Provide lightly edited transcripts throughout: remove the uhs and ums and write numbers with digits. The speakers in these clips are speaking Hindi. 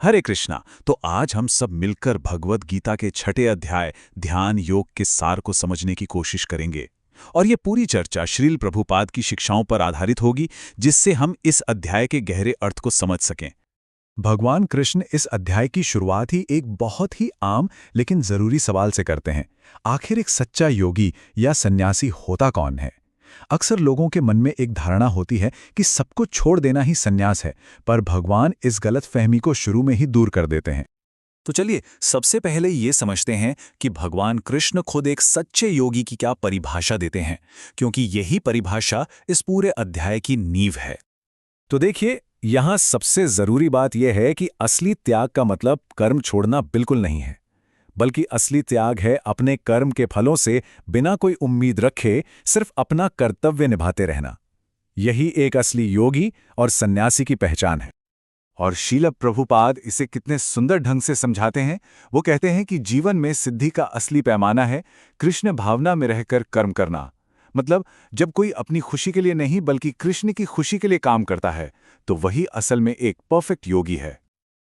हरे कृष्णा। तो आज हम सब मिलकर भगवत गीता के छठे अध्याय ध्यान योग के सार को समझने की कोशिश करेंगे। और ये पूरी चर्चा श्रील प्रभुपाद की शिक्षाओं पर आधारित होगी, जिससे हम इस अध्याय के गहरे अर्थ को समझ सकें। भगवान कृष्ण इस अध्याय की शुरुआत ही एक बहुत ही आम लेकिन जरूरी सवाल से करते हैं। आखिर एक सच्चा योगी या सन्यासी होता कौन है? अक्सर लोगों के मन में एक धारणा होती है कि सब कुछ छोड़ देना ही सन्यास है, पर भगवान इस गलतफहमी को शुरू में ही दूर कर देते हैं। तो चलिए सबसे पहले ये समझते हैं कि भगवान कृष्ण खुद एक सच्चे योगी की क्या परिभाषा देते हैं, क्योंकि यही परिभाषा इस पूरे अध्याय की नींव है। तो देखिए, यहाँ सबसे जरूरी बात यह है कि असली त्याग का मतलब कर्म छोड़ना बिल्कुल नहीं है, बल्कि असली त्याग है अपने कर्म के फलों से बिना कोई उम्मीद रखे सिर्फ अपना कर्तव्य निभाते रहना। यही एक असली योगी और सन्यासी की पहचान है। और शील प्रभुपाद इसे कितने सुंदर ढंग से समझाते हैं। वो कहते हैं कि जीवन में सिद्धि का असली पैमाना है कृष्ण भावना में रहकर कर्म करना। मतलब जब कोई अपनी खुशी के लिए नहीं बल्कि कृष्ण की खुशी के लिए काम करता है, तो वही असल में एक परफेक्ट योगी है।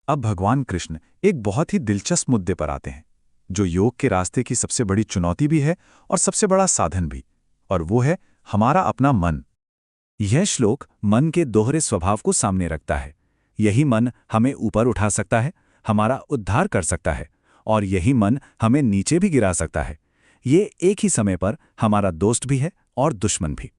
अब भगवान कृष्ण एक बहुत ही दिलचस्प मुद्दे पर आते हैं, जो योग के रास्ते की सबसे बड़ी चुनौती भी है और सबसे बड़ा साधन भी, और वो है हमारा अपना मन। यह श्लोक मन के दोहरे स्वभाव को सामने रखता है। यही मन हमें ऊपर उठा सकता है, हमारा उद्धार कर सकता है, और यही मन हमें नीचे भी गिरा सकता है। ये एक ही समय पर हमारा दोस्त भी है और दुश्मन भी।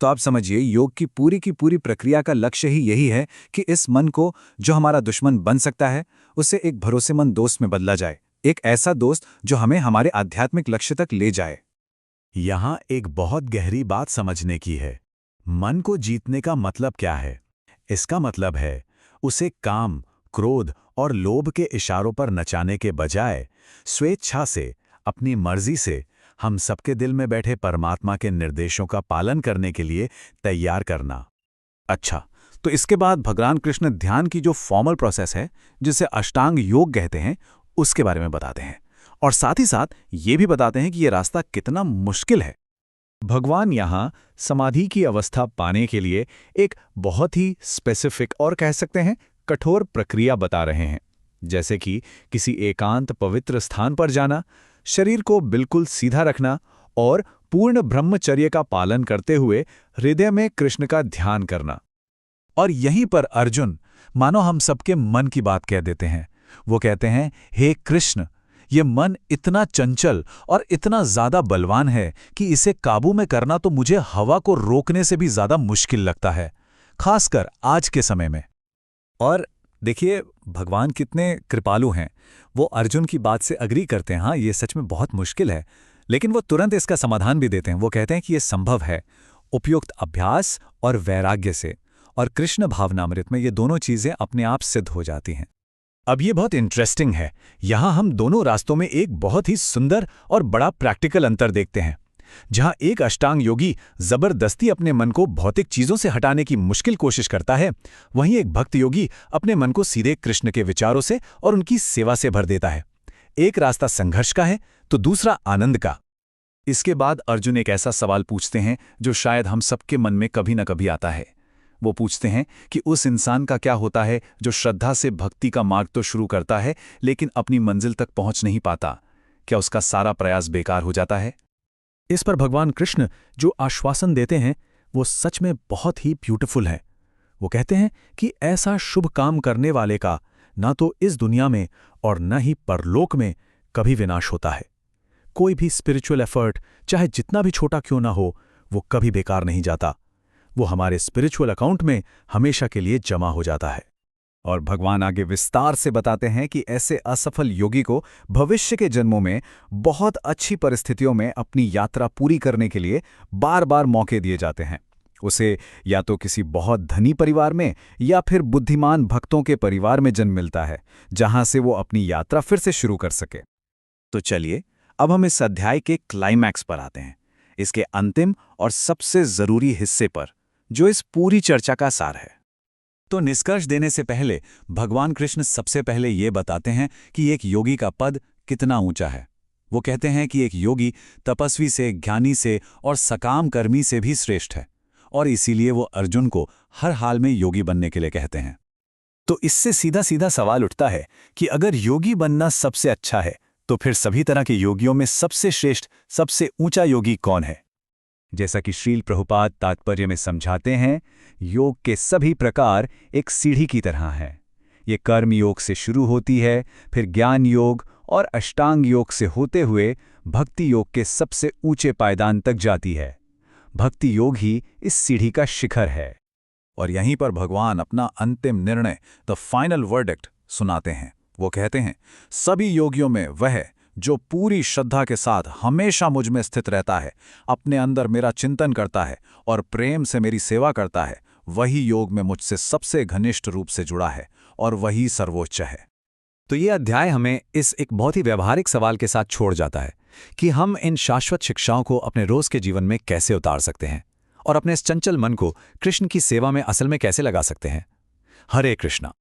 तो आप समझिए, योग की पूरी प्रक्रिया का लक्ष्य ही यही है कि इस मन को, जो हमारा दुश्मन बन सकता है, उसे एक भरोसेमंद दोस्त में बदला जाए। एक ऐसा दोस्त जो हमें हमारे आध्यात्मिक लक्ष्य तक ले जाए। यहाँ एक बहुत गहरी बात समझने की है। मन को जीतने का मतलब क्या है? इसका मतलब है उसे काम, क्रोध और लोभ के इशारों पर नचाने के बजाय स्वेच्छा से, अपनी मर्जी से हम सबके दिल में बैठे परमात्मा के निर्देशों का पालन करने के लिए तैयार करना। अच्छा, तो इसके बाद भगवान कृष्ण ध्यान की जो फॉर्मल प्रोसेस है, जिसे अष्टांग योग कहते हैं, उसके बारे में बताते हैं। और साथ ही साथ ये भी बताते हैं कि ये रास्ता कितना मुश्किल है। भगवान यहाँ समाधि की अवस्था पाने के लिए एक बहुत ही स्पेसिफिक और कह सकते हैं कठोर प्रक्रिया बता रहे हैं। जैसे कि किसी एकांत पवित्र स्थान पर जाना, शरीर को बिल्कुल सीधा रखना और पूर्ण ब्रह्मचर्य का पालन करते हुए हृदय में कृष्ण का ध्यान करना। और यहीं पर अर्जुन मानो हम सबके मन की बात कह देते हैं। वो कहते हैं, हे कृष्ण, ये मन इतना चंचल और इतना ज्यादा बलवान है कि इसे काबू में करना तो मुझे हवा को रोकने से भी ज्यादा मुश्किल लगता है, खासकर आज के समय में। और देखिए, भगवान कितने कृपालु हैं। वो अर्जुन की बात से अग्री करते हैं, हाँ ये सच में बहुत मुश्किल है, लेकिन वो तुरंत इसका समाधान भी देते हैं। वो कहते हैं कि ये संभव है उपयुक्त अभ्यास और वैराग्य से, और कृष्ण भावनामृत में ये दोनों चीजें अपने आप सिद्ध हो जाती हैं। अब ये बहुत इंटरेस्टिंग है। यहाँ हम दोनों रास्तों में एक बहुत ही सुंदर और बड़ा प्रैक्टिकल अंतर देखते हैं। जहाँ एक अष्टांग योगी जबरदस्ती अपने मन को भौतिक चीजों से हटाने की मुश्किल कोशिश करता है, वहीं एक भक्त योगी अपने मन को सीधे कृष्ण के विचारों से और उनकी सेवा से भर देता है। एक रास्ता संघर्ष का है तो दूसरा आनंद का। इसके बाद अर्जुन एक ऐसा सवाल पूछते हैं जो शायद हम सबके मन में कभी न कभी आता है। वो पूछते हैं कि उस इंसान का क्या होता है जो श्रद्धा से भक्ति का मार्ग तो शुरू करता है लेकिन अपनी मंजिल तक पहुंच नहीं पाता। क्या उसका सारा प्रयास बेकार हो जाता है? इस पर भगवान कृष्ण जो आश्वासन देते हैं वो सच में बहुत ही ब्यूटीफुल है। वो कहते हैं कि ऐसा शुभ काम करने वाले का ना तो इस दुनिया में और न ही परलोक में कभी विनाश होता है। कोई भी स्पिरिचुअल एफर्ट, चाहे जितना भी छोटा क्यों ना हो, वो कभी बेकार नहीं जाता। वो हमारे स्पिरिचुअल अकाउंट में हमेशा के लिए जमा हो जाता है। और भगवान आगे विस्तार से बताते हैं कि ऐसे असफल योगी को भविष्य के जन्मों में बहुत अच्छी परिस्थितियों में अपनी यात्रा पूरी करने के लिए बार बार मौके दिए जाते हैं। उसे या तो किसी बहुत धनी परिवार में या फिर बुद्धिमान भक्तों के परिवार में जन्म मिलता है, जहां से वो अपनी यात्रा फिर से शुरू कर सके। तो चलिए अब हम इस अध्याय के क्लाइमैक्स पर आते हैं, इसके अंतिम और सबसे जरूरी हिस्से पर, जो इस पूरी चर्चा का सार है। तो निष्कर्ष देने से पहले भगवान कृष्ण सबसे पहले ये बताते हैं कि एक योगी का पद कितना ऊंचा है। वो कहते हैं कि एक योगी तपस्वी से, ज्ञानी से और सकाम कर्मी से भी श्रेष्ठ है, और इसीलिए वो अर्जुन को हर हाल में योगी बनने के लिए कहते हैं। तो इससे सीधा सीधा सवाल उठता है कि अगर योगी बनना सबसे अच्छा है तो फिर सभी तरह के योगियों में सबसे श्रेष्ठ, सबसे ऊंचा योगी कौन है? जैसा कि श्रील प्रभुपाद तात्पर्य में समझाते हैं, योग के सभी प्रकार एक सीढ़ी की तरह हैं। ये कर्म योग से शुरू होती है, फिर ज्ञान योग और अष्टांग योग से होते हुए भक्ति योग के सबसे ऊंचे पायदान तक जाती है। भक्ति योग ही इस सीढ़ी का शिखर है। और यहीं पर भगवान अपना अंतिम निर्णय, द फाइनल वर्डिक्ट, सुनाते हैं। वो कहते हैं, सभी योगियों में वह जो पूरी श्रद्धा के साथ हमेशा मुझ में स्थित रहता है, अपने अंदर मेरा चिंतन करता है और प्रेम से मेरी सेवा करता है, वही योग में मुझसे सबसे घनिष्ठ रूप से जुड़ा है और वही सर्वोच्च है। तो ये अध्याय हमें इस एक बहुत ही व्यावहारिक सवाल के साथ छोड़ जाता है कि हम इन शाश्वत शिक्षाओं को अपने रोज के जीवन में कैसे उतार सकते हैं और अपने इस चंचल मन को कृष्ण की सेवा में असल में कैसे लगा सकते हैं। हरे कृष्णा।